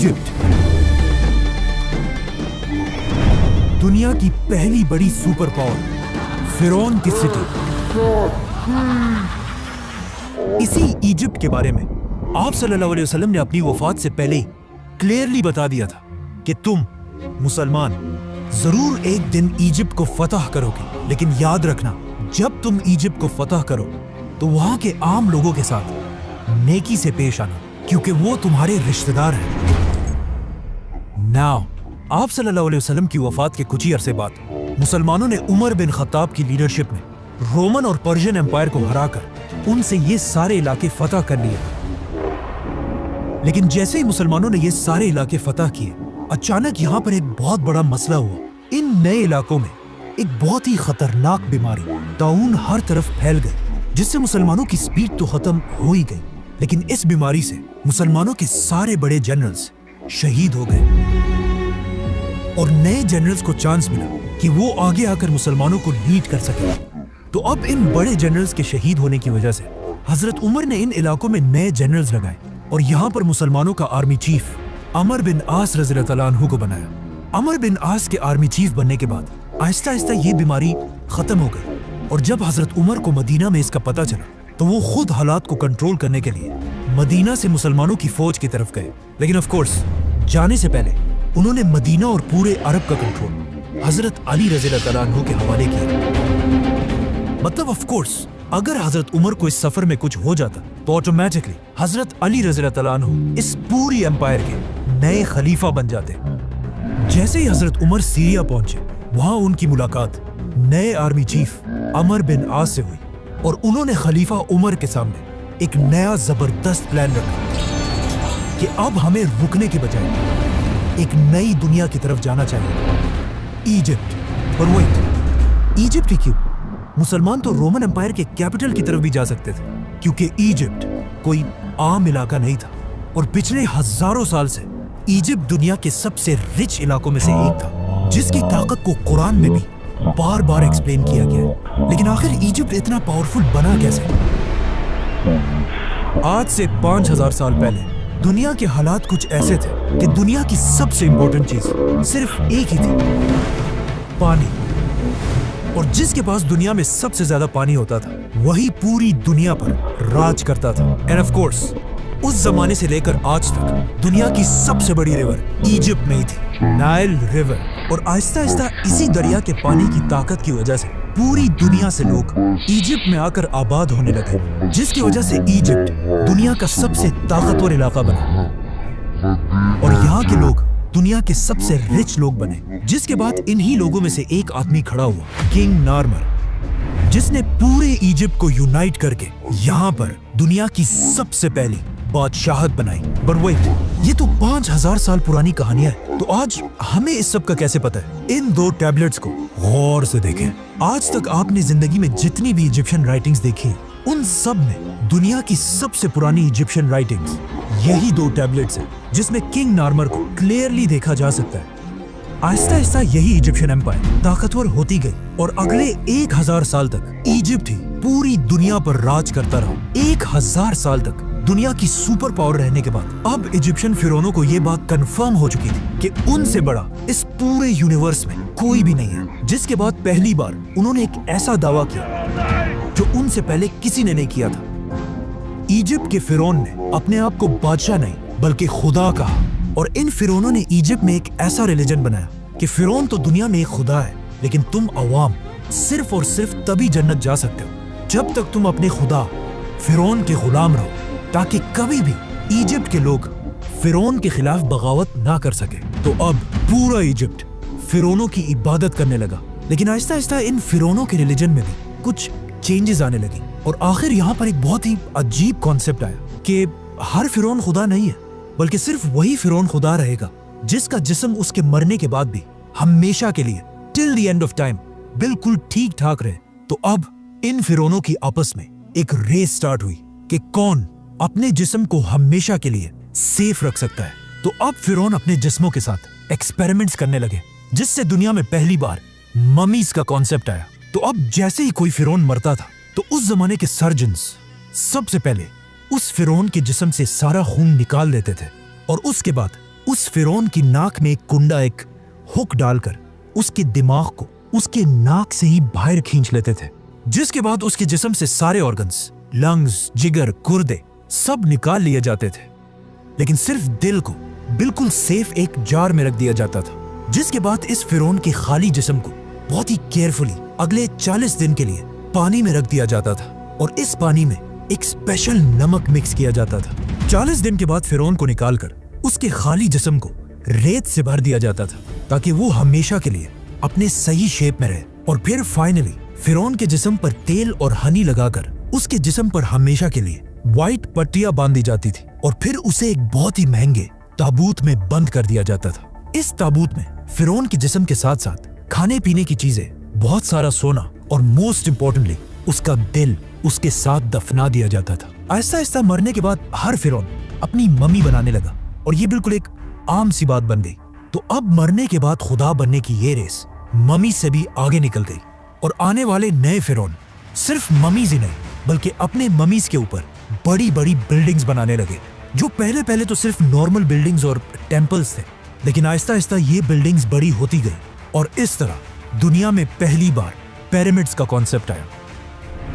Egypt دنیا کی پہلی بڑی سپر پاور فرعون کی سٹی. اسی ایجپٹ کے بارے میں آپ صلی اللہ علیہ وسلم نے اپنی وفات سے پہلے کلیئرلی بتا دیا تھا کہ تم مسلمان ضرور ایک دن ایجپٹ کو فتح کرو گے, لیکن یاد رکھنا جب تم ایجپٹ کو فتح کرو تو وہاں کے عام لوگوں کے ساتھ نیکی سے پیش آنا, کیونکہ وہ تمہارے رشتہ دار ہیں. ناؤ آپ صلی اللہ علیہ وسلم کی وفات کے کچھ ہی عرصے بعد مسلمانوں نے عمر بن خطاب کی لیڈرشپ میں رومن اور پرشین امپائر کو ہرا کر ان سے یہ سارے علاقے فتح کر لیے. لیکن جیسے ہی مسلمانوں نے یہ سارے علاقے فتح کیے, اچانک یہاں پر ایک بہت بڑا مسئلہ ہوا. ان نئے علاقوں میں ایک بہت ہی خطرناک بیماری طاعون ہر طرف پھیل گئی, جس سے مسلمانوں کی سپیڈ تو ختم ہو ہی گئی, لیکن اس بیماری سے مسلمانوں کے سارے بڑے جنرلز شہید ہو گئے. اور نئے جنرلز کو چانس ملا کہ وہ آگے آ کر مسلمانوں کو لیڈ کر سکیں. تو اب ان بڑے جنرلز کے شہید ہونے کی وجہ سے حضرت عمر نے ان علاقوں میں نئے جنرلز لگائے اور یہاں پر مسلمانوں کا آرمی چیف عمر بن عاص رضی اللہ تعالیٰ عنہ کو بنایا. عمر بن عاص کے آرمی چیف بننے کے بعد آہستہ آہستہ یہ بیماری ختم ہو گئی, اور جب حضرت عمر کو مدینہ میں اس کا پتہ چلا تو وہ خود حالات کو کنٹرول کرنے کے لیے مدینہ سے مسلمانوں کی فوج کی طرف گئے. لیکن آف کورس جانے سے پہلے انہوں نے مدینہ اور پورے عرب کا کنٹرول حضرت علی رضی اللہ تعالیٰ عنہ کے حوالے کیا. مطلب آف کورس اگر حضرت عمر کو اس سفر میں کچھ ہو جاتا تو آٹومیٹکلی حضرت علی رضی اللہ تعالیٰ عنہ اس پوری امپائر کے نئے خلیفہ بن جاتے. جیسے ہی حضرت عمر سیریا پہنچے, وہاں ان کی ملاقات نئے آرمی چیف عمر بن عاص سے ہوئی, اور انہوں نے خلیفہ عمر کے سامنے ایک نیا زبردست پلان رکھا کہ اب ہمیں رکنے کے بجائے ایک نئی دنیا کی طرف جانا چاہیے, ایجپٹ. اور ویٹ, ایجپٹ ہی کیوں؟ مسلمان تو رومن امپائر کے کیپٹل کی طرف بھی جا سکتے تھے, کیونکہ ایجپٹ کوئی عام علاقہ نہیں تھا, اور پچھلے ہزاروں سال سے ایجپٹ دنیا کے سب سے رچ علاقوں میں سے ایک تھا, جس کی طاقت کو قرآن میں بھی بار بار ایکسپلین کیا گیا ہے. لیکن آخر ایجپٹ اتنا پاورفل بنا کیسے؟ آج سے 5000 سال پہلے دنیا کے حالات کچھ ایسے تھے کہ دنیا کی سب سے امپورٹنٹ چیز صرف ایک ہی تھی, پانی. اور جس کے پاس دنیا میں سب سے زیادہ پانی ہوتا تھا وہی پوری دنیا پر راج کرتا تھا. اینڈ آف کورس اس زمانے سے لے کر آج تک دنیا کی سب سے بڑی ریور ایجپٹ میں ہی تھی, نائل ریور. اور آہستہ آہستہ اسی دریا کے پانی کی طاقت کی وجہ سے پوری دنیا سے لوگ ایجپٹ میں آ کر آباد ہونے لگے, جس کی وجہ سے ایجپٹ دنیا کا سب سے طاقتور علاقہ بنا, اور یہاں کے لوگ دنیا کے سب سے رچ لوگ بنے. جس کے بعد انہی لوگوں میں سے ایک آدمی کھڑا ہوا, کنگ نارمر, جس نے پورے ایجپٹ کو یونائٹ کر کے یہاں پر دنیا کی سب سے پہلی بادشاہت بنائی. بٹ ویٹ, یہ تو 5000 سال پرانی کہانیاں ہے, تو آج ہمیں اس سب کا کیسے پتہ ہے؟ ان 2 ٹیبلٹس کو غور سے دیکھیں. آج تک آپ نے زندگی میں جتنی بھی ایجپشن رائٹنگز دیکھی ہیں, ان سب میں دنیا کی سب سے پرانی ایجپشن رائٹنگز یہی 2 ٹیبلٹس ہیں, جس میں کنگ نارمر کو کلیئرلی دیکھا جا سکتا ہے. آہستہ آہستہ یہی ایجپشن امپائر طاقتور ہوتی گئی, اور اگلے 1000 سال تک ایجپٹ ہی پوری دنیا پر راج کرتا رہا. 1000 سال تک دنیا کی سپر پاور رہنے کے بعد اب ایجپشن فرعونوں کو یہ بات کنفرم ہو چکی تھی کہ ان سے بڑا اس پورے یونیورس میں کوئی بھی نہیں ہے. جس کے بعد پہلی بار انہوں نے ایک ایسا دعویٰ کیا جو ان سے پہلے کسی نے نہیں کیا تھا. ایجپٹ کے فرعون نے اپنے آپ کو بادشاہ نہیں بلکہ خدا کہا, اور ان فرعونوں نے ایجپٹ میں ایک ایسا ریلیجن بنایا کہ فرعون تو دنیا میں ایک خدا ہے, لیکن تم عوام صرف اور صرف تبھی جنت جا سکتے ہو جب تک تم اپنے خدا فرعون کے غلام رہو, تاکہ کبھی بھی ایجپٹ کے لوگ فرعون کے خلاف بغاوت نہ کر سکے. تو اب پورا ایجپٹ فرعونوں کی عبادت کرنے لگا, لیکن آہستہ آہستہ ان فرعونوں کے ریلیجن میں بھی کچھ چینجز آنے لگی, اور آخر یہاں پر ایک بہت ہی عجیب کانسیپٹ آیا کہ ہر فرعون خدا نہیں ہے, بلکہ صرف وہی فرعون خدا رہے گا جس کا جسم اس کے مرنے کے بعد بھی ہمیشہ کے لیے ٹل دی اینڈ آف ٹائم بالکل ٹھیک ٹھاک رہے. تو اب ان فرعونوں کی آپس میں ایک ریس سٹارٹ ہوئی کہ کون اپنے جسم کو ہمیشہ کے لیے سیف رکھ سکتا ہے. تو اب فرعون اپنے جسموں کے ساتھ ایکسپیریمنٹس کرنے لگے, جس سے دنیا میں پہلی بار ممیز کا کانسیپٹ آیا. تو اب جیسے ہی کوئی فرعون مرتا تھا تو اس زمانے کے سرجنز سب سے پہلے اس فرعون کے جسم سے سارا خون نکال دیتے تھے, اور اس کے بعد उस फिरौन की नाक में एक कुंडा, एक हुक डालकर उसके दिमाग को उसके नाक से ही बाहर खींच लेते थे, जिसके बाद उसके जिस्म से सारे ऑर्गन्स, लंग्स, जिगर, गुर्दे सब निकाल लिए जाते थे, लेकिन सिर्फ दिल को बिल्कुल सेफ एक जार में रख दिया जाता था। जिसके बाद इस फिरौन के खाली जिस्म को बहुत ही केयरफुली अगले 40 दिन के लिए पानी में रख दिया जाता था, और इस पानी में एक स्पेशल नमक मिक्स किया जाता था। 40 दिन के बाद फिरौन को निकालकर उसके खाली जिस्म को रेत से भर दिया जाता था, ताकि वो हमेशा के लिए अपने सही शेप में रहे। और फिर फाइनली फिरौन के जिस्म पर तेल और हनी लगाकर उसके जिस्म पर हमेशा के लिए व्हाइट पट्टियां बांधी जाती थी, और फिर उसे एक बहुत ही महंगे ताबूत में बंद कर दिया जाता था। इस ताबूत में फिरौन के जिस्म के साथ साथ खाने पीने की चीजें, बहुत सारा सोना, और मोस्ट इम्पोर्टेंटली उसका दिल उसके साथ दफना दिया जाता था। आहिस्ता आहिस्ता मरने के बाद हर फिरौन अपनी मम्मी बनाने लगा, और ये बिल्कुल एक आम सी बात बन गई। तो अब मरने के बाद खुदा बनने की ये रेस मम्मी से भी आगे निकल गई, और आने वाले नए फिरौन सिर्फ मम्मीज ही नहीं बल्कि अपने मम्मीज के ऊपर बड़ी बड़ी बिल्डिंग्स बनाने लगे, जो पहले तो सिर्फ नॉर्मल बिल्डिंग्स और टेम्पल्स थे, लेकिन आहिस्ता आहिस्ता ये बिल्डिंग्स बड़ी होती गई, और इस तरह दुनिया में पहली बार पिरामिड्स का कॉन्सेप्ट आया।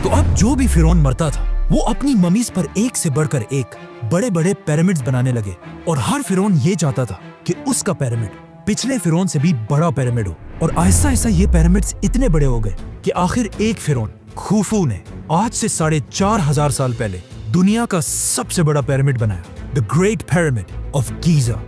तो अब जो भी फिरौन मरता था वो अपनी मम्मीज पर एक से बढ़कर एक बड़े बड़े पिरामिड्स बनाने लगे, और हर फिरौन ये चाहता था कि उसका पिरामिड पिछले फिरौन से भी बड़ा पिरामिड हो। और आहिस्ता आहिस्ता ये पिरामिड्स इतने बड़े हो गए कि आखिर एक फिरौन खुफू ने आज से 4,500 साल पहले दुनिया का सबसे बड़ा पिरामिड बनाया, the great pyramid of Giza.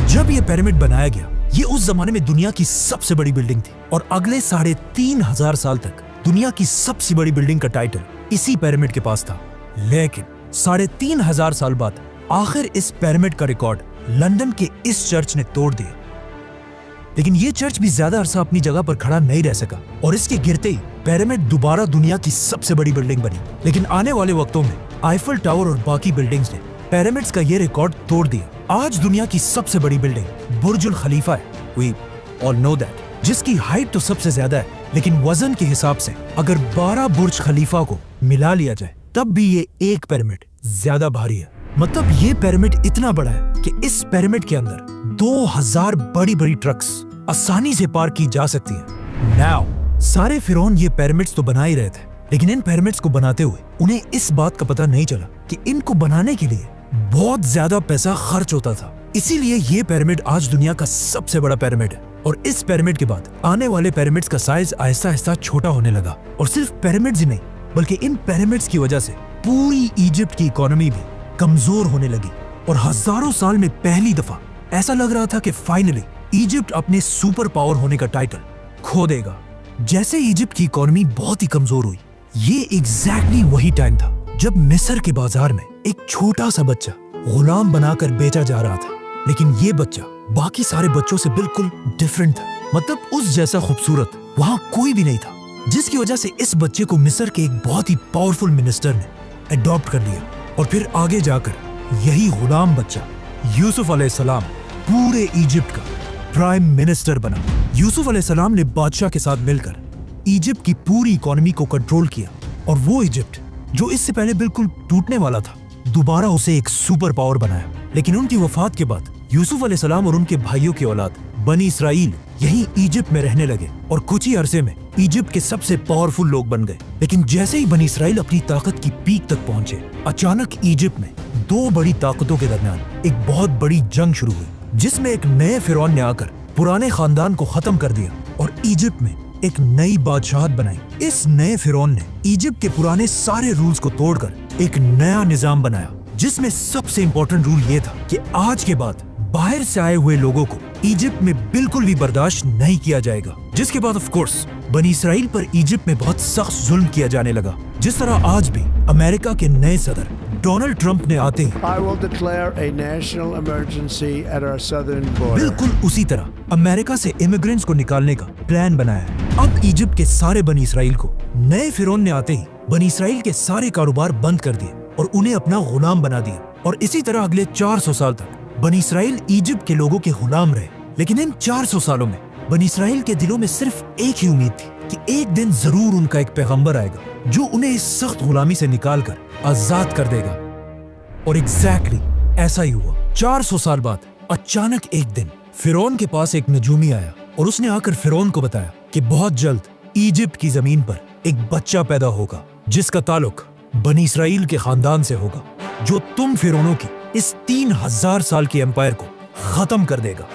जब ये पिरामिड बनाया गया, ये उस जमाने में दुनिया की सबसे बड़ी बिल्डिंग थी, और अगले 3,500 साल तक दुनिया की सबसे बड़ी बिल्डिंग का टाइटल इसी पिरामिड के पास था। लेकिन 3,500 साल बाद आखिर इस पिरामिड का रिकॉर्ड लंदन के इस चर्च ने तोड़ दिया। लेकिन ये चर्च भी ज्यादा अरसा अपनी जगह पर खड़ा नहीं रह सका, और इसके गिरते ही पिरामिड दोबारा दुनिया की सबसे बड़ी बिल्डिंग बनी। लेकिन आने वाले वक्तों में आईफल टावर और बाकी बिल्डिंग्स ने पिरामिड्स का ये रिकॉर्ड तोड़ दिया। आज दुनिया की सबसे बड़ी बिल्डिंग बुर्जुल खलीफा है, वी ऑल नो दैट, जिसकी हाइट तो सबसे ज्यादा है, लेकिन वजन के हिसाब से अगर 12 बुर्ज खलीफा को मिला लिया जाए तब भी ये एक पिरामिड ज्यादा भारी है। मतलब ये पिरामिड इतना बड़ा है कि इस पिरामिड के अंदर 2000 बड़ी बड़ी ट्रक्स आसानी से पार की जा सकती है। नाउ सारे फिरौन ये पिरामिड्स तो बना ही रहे थे, लेकिन इन पिरामिड्स को बनाते हुए उन्हें इस बात का पता नहीं चला कि इनको बनाने के लिए बहुत ज्यादा पैसा खर्च होता था। इसीलिए ये पिरामिड आज दुनिया का सबसे बड़ा पिरामिड है, और इस पिरामिड के बाद आने वाले पिरामिड्स का साइज आहिस्ता आहिस्ता छोटा होने लगा। और सिर्फ पिरामिड्स ही नहीं बल्कि इन पिरामिड्स की वजह से पूरी इजिप्ट की इकोनॉमी भी कमजोर होने लगी, और हजारों साल में पहली दफा ऐसा लग रहा था कि फाइनली इजिप्ट अपने सुपर पावर होने का टाइटल खो देगा। जैसे इजिप्ट की इकोनॉमी बहुत ही कमजोर हुई, ये एग्जैक्टली वही टाइम था जब मिस्र के बाजार में एक छोटा सा बच्चा गुलाम बनाकर बेचा जा रहा था। लेकिन ये बच्चा बाकी सारे बच्चों से बिल्कुल डिफरेंट था, मतलब उस जैसा खूबसूरत वहाँ कोई भी नहीं था, जिसकी वजह से इस बच्चे को मिस्र के एक बहुत ही पावरफुल मिनिस्टर ने अडॉप्ट कर लिया, और फिर आगे जाकर यही गुलाम बच्चा यूसुफ अलैहिस्सलाम पूरे इजिप्ट का प्राइम मिनिस्टर बना। यूसुफ अलैहिस्सलाम ने बादशाह के साथ मिलकर इजिप्ट की पूरी इकोनॉमी को कंट्रोल किया, और वो इजिप्ट जो इससे पहले बिल्कुल टूटने वाला था, दोबारा उसे एक सुपर पावर बनाया। लेकिन उनकी वफात के बाद यूसुफ अलैहिस्सलाम और उनके भाइयों की औलाद बनी इसराइल यही इजिप्ट में रहने लगे, और कुछ ही अरसे में इजिप्ट के सबसे पावरफुल लोग बन गए। लेकिन जैसे ही बनी इसराइल अपनी ताकत की पीक तक पहुंचे, अचानक इजिप्ट में दो बड़ी ताकतों के दरमियान एक बहुत बड़ी जंग शुरू हुई, जिसमें एक नए फिरौन ने आकर पुराने खानदान को खत्म कर दिया और इजिप्ट में एक नई बादशाहत बनाई। इस नए फिरौन ने इजिप्ट के पुराने सारे रूल्स को तोड़कर एक नया निजाम बनाया, जिसमें सबसे इंपॉर्टेंट रूल ये था कि आज के बाद बाहर से आए हुए लोगों को इजिप्ट में बिल्कुल भी बर्दाश्त नहीं किया जाएगा। जिसके बाद ऑफ कोर्स बनी इसराइल पर इजिप्ट में बहुत सख्त जुल्म किया जाने लगा, जिस तरह आज भी अमेरिका के नए सदर डोनाल्ड ट्रंप ने आते ही I will declare a national emergency at our southern border. बिल्कुल उसी तरह अमेरिका से इमिग्रेंट्स को निकालने का प्लान बनाया है। अब इजिप्ट के सारे बनी इसराइल को नए फिरौन ने आते ही बनी इसराइल के सारे कारोबार बंद कर दिए और उन्हें अपना गुलाम बना दिया, और इसी तरह अगले 400 साल तक बनी इसराइल इजिप्ट के लोगों के गुलाम रहे। लेकिन इन 400 सालों में बनी इसराइल के दिलों में सिर्फ एक ही उम्मीद थी कि एक दिन जरूर उनका एक पैगंबर आएगा जो उन्हें इस सख्त गुलामी से निकालकर आजाद कर देगा। और एग्जैक्टली ऐसा ही हुआ। 400 साल बाद अचानक एक दिन फिरौन के पास एक नजूमी आया और उसने आकर फिरौन को बताया कि बहुत जल्द इजिप्ट की जमीन पर एक बच्चा पैदा होगा जिसका ताल्लुक बनी इसराइल के खानदान से होगा, जो तुम फिरौनों की इस 3000 साल की एम्पायर को खत्म कर देगा।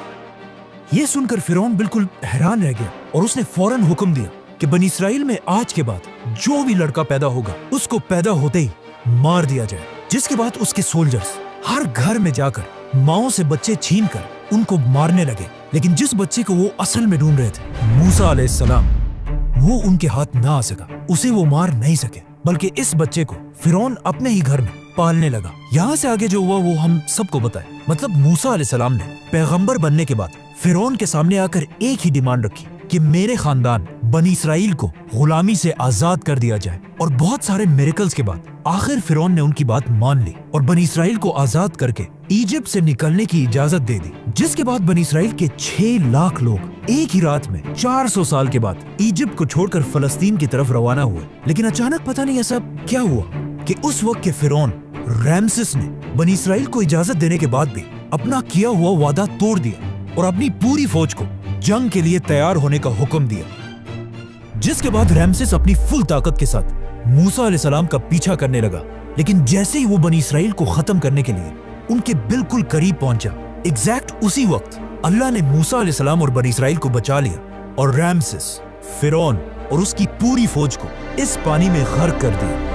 यह सुनकर फिरौन बिल्कुल हैरान रह गया और उसने फौरन हुक्म दिया कि बनी इसराइल में आज के बाद जो भी लड़का पैदा होगा उसको पैदा होते ही मार दिया जाए। जिसके बाद उसके सोल्जर्स हर घर में जाकर माओं से बच्चे छीनकर उनको मारने लगे, लेकिन जिस बच्चे को वो असल में ढूंढ रहे थे, मूसा अलैहिस्सलाम, वो उनके हाथ ना आ सका, उसे वो मार नहीं सके, बल्कि इस बच्चे को फिरौन अपने ही घर में पालने लगा। यहाँ से आगे जो हुआ वो हम सबको बताए। मतलब मूसा अलैहिस्सलाम ने पैगंबर बनने के बाद फिरौन के सामने आकर एक ही डिमांड रखी कि मेरे खानदान बनी इसराइल को गुलामी से आजाद कर दिया जाए। और बहुत सारे मिरेकल्स के बाद आखिर फिरौन ने उनकी बात मान ली और बनी इसराइल को आजाद करके इजिप्ट से निकलने की इजाजत दे दी। जिसके बाद बनी इसराइल के 6 लाख लोग एक ही रात में 400 साल के बाद इजिप्ट को छोड़कर फलस्तीन की तरफ रवाना हुए। लेकिन अचानक पता नहीं ऐसा क्या हुआ कि उस वक्त के फिरौन रैमसेस ने बनी इसराइल को इजाजत देने के बाद भी अपना किया हुआ वादा तोड़ दिया और अपनी पूरी फौज को जंग के लिए तैयार होने का हुक्म दिया। जिसके बाद रैमसेस अपनी फुल ताकत के साथ मूसा अलैहिस्सलाम का पीछा करने लगा। लेकिन जैसे ही वो बनी इसराइल को खत्म करने के लिए उनके बिल्कुल करीब पहुंचा, एग्जैक्ट उसी वक्त अल्लाह ने मूसा अलैहिस्सलाम और बनी इसराइल को बचा लिया और रैमसेस, फिरौन और उसकी पूरी फौज को इस पानी में गर्क कर दिया।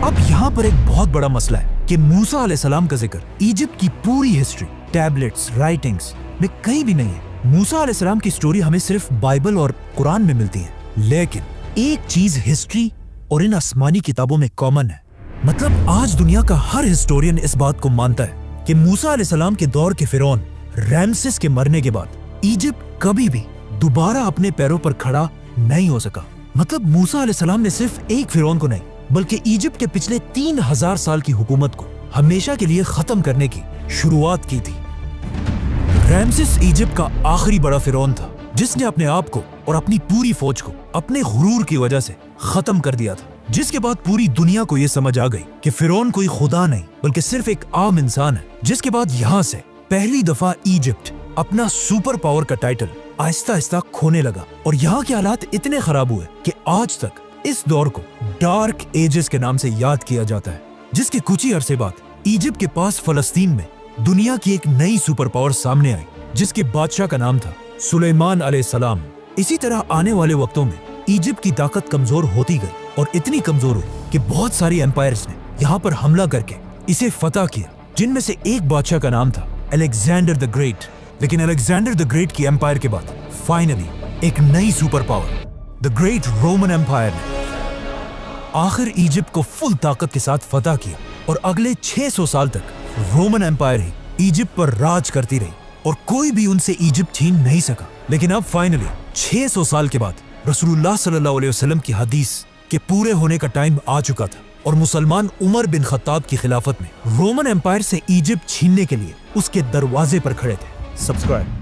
अब यहाँ पर एक बहुत बड़ा मसला है कि मूसा अलैहिस्सलाम का जिक्र इजिप्ट की पूरी हिस्ट्री, टैबलेट्स, राइटिंग्स में कहीं भी नहीं है। मूसा अलैहिस्सलाम की स्टोरी हमें सिर्फ बाइबल और कुरान में मिलती है, लेकिन एक चीज हिस्ट्री और इन आसमानी किताबों में कॉमन है। मतलब आज दुनिया का हर हिस्टोरियन इस बात को मानता है कि मूसा अलैहिस्सलाम के दौर के फिरौन रैमसेस के मरने के बाद इजिप्ट कभी भी दोबारा अपने पैरों पर खड़ा नहीं हो सका। मतलब मूसा अलैहिस्सलाम ने सिर्फ एक फिरौन को नहीं बल्कि इजिप्ट के पिछले 3000 साल की हुकूमत को हमेशा के लिए खत्म करने की शुरुआत की थी। रैमसेस इजिप्ट का आखिरी बड़ा फिरौन था जिसने अपने आप को और अपनी पूरी फौज को अपने गुरूर की वजह से खत्म कर दिया था। जिसके बाद पूरी दुनिया को यह समझ आ गई कि फिरौन कोई खुदा नहीं बल्कि सिर्फ एक आम इंसान है। जिसके बाद यहाँ से पहली दफा इजिप्ट अपना सुपर पावर का टाइटल आहिस्ता आहिस्ता खोने लगा और यहाँ के हालात इतने खराब हुए कि आज तक इस दौर को डार्क एजेस के नाम से याद किया जाता है। जिसके कुछ ही अरसे बाद इजिप्ट के पास फलस्तीन में दुनिया की एक नई सुपर पावर सामने आई जिसके बादशाह का नाम था सुलेमान अलैहिस्सलाम। इसी तरह आने वाले वक्तों में इजिप्ट की ताकत कमजोर होती गई और इतनी कमजोर हुई कि बहुत सारी एम्पायर्स ने यहाँ पर हमला करके इसे फतह किया, जिनमें से एक बादशाह का नाम था अलेक्जेंडर द ग्रेट। लेकिन अलेक्जेंडर द ग्रेट की एम्पायर के बाद फाइनली एक नई super power the great Roman empire ने आखिर इजिप्ट को फुल ताकत के साथ फतह किया और अगले 600 साल तक रोमन एम्पायर ही इजिप्ट पर राज करती रही और कोई भी उनसे इजिप्ट छीन नहीं सका। लेकिन अब फाइनली 600 साल के बाद रसूलुल्लाह सल्लल्लाहु अलैहि वसल्लम की हदीस के पूरे होने का टाइम आ चुका था और मुसलमान उमर बिन खत्ताब की खिलाफत में रोमन एम्पायर से इजिप्ट छीनने के लिए उसके दरवाजे पर खड़े थे। सब्सक्राइब।